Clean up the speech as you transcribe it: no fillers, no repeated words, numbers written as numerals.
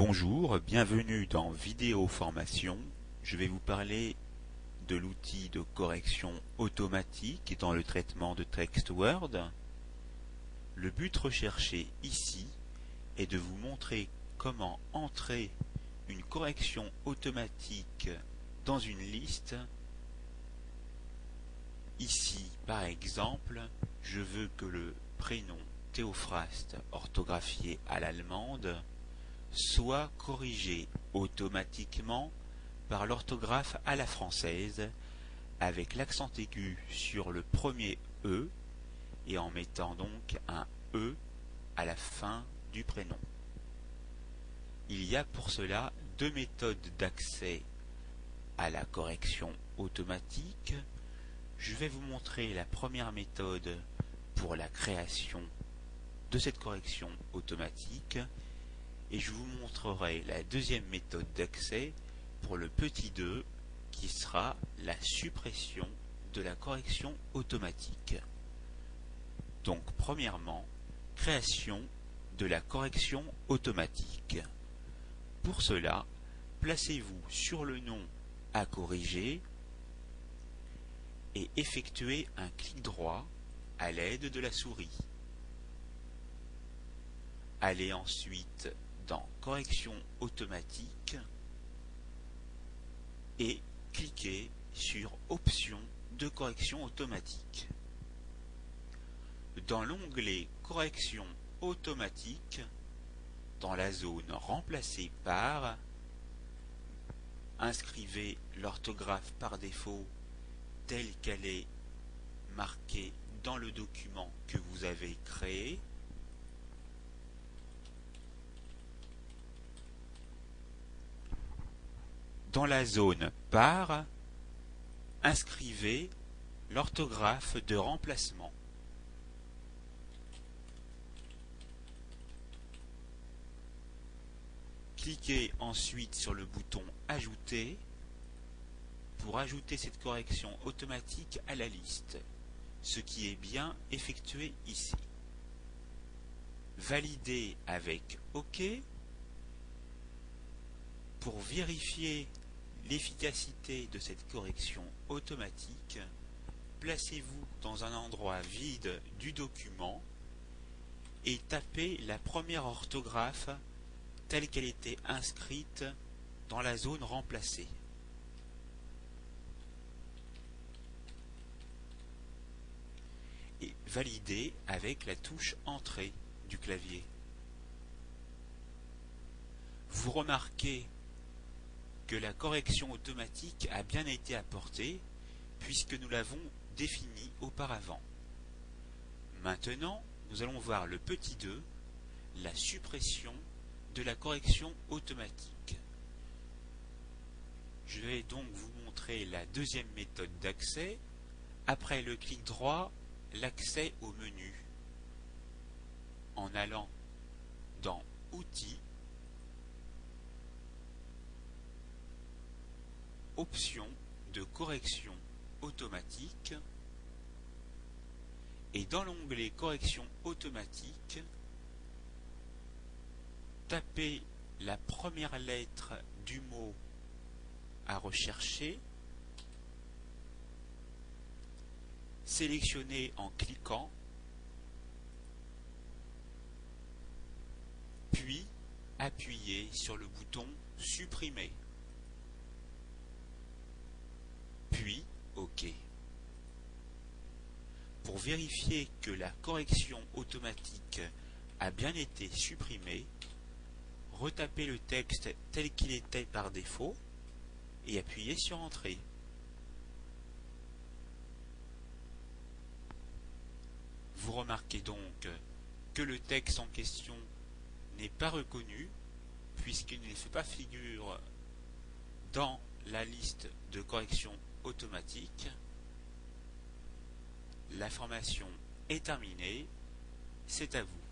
Bonjour, bienvenue dans Vidéo Formation. Je vais vous parler de l'outil de correction automatique dans le traitement de texte Word. Le but recherché ici est de vous montrer comment entrer une correction automatique dans une liste. Ici, par exemple, je veux que le prénom Théophraste orthographié à l'allemande soit corrigé automatiquement par l'orthographe à la française avec l'accent aigu sur le premier E et en mettant donc un E à la fin du prénom. Il y a pour cela deux méthodes d'accès à la correction automatique. Je vais vous montrer la première méthode pour la création de cette correction automatique et je vous montrerai la deuxième méthode d'accès pour le petit 2 qui sera la suppression de la correction automatique. Donc premièrement, création de la correction automatique. Pour cela, placez-vous sur le nom à corriger et effectuez un clic droit à l'aide de la souris. Allez ensuite dans Correction automatique et cliquez sur Options de correction automatique. Dans l'onglet Correction automatique, dans la zone Remplacer par, inscrivez l'orthographe par défaut telle qu'elle est marquée dans le document que vous avez créé. Dans la zone Par, inscrivez l'orthographe de remplacement. Cliquez ensuite sur le bouton Ajouter pour ajouter cette correction automatique à la liste, ce qui est bien effectué ici. Validez avec OK. Pour vérifier l'efficacité de cette correction automatique, placez-vous dans un endroit vide du document et tapez la première orthographe telle qu'elle était inscrite dans la zone remplacée. Et validez avec la touche Entrée du clavier. Vous remarquez que la correction automatique a bien été apportée puisque nous l'avons définie auparavant. Maintenant, nous allons voir le petit 2, la suppression de la correction automatique. Je vais donc vous montrer la deuxième méthode d'accès. Après le clic droit, l'accès au menu en allant dans Outils, Options de correction automatique et dans l'onglet Correction automatique, tapez la première lettre du mot à rechercher, sélectionnez en cliquant, puis appuyez sur le bouton Supprimer. Puis OK. Pour vérifier que la correction automatique a bien été supprimée, retapez le texte tel qu'il était par défaut et appuyez sur Entrée. Vous remarquez donc que le texte en question n'est pas reconnu puisqu'il ne fait pas figure dans la liste de correction automatique. La formation est terminée, c'est à vous.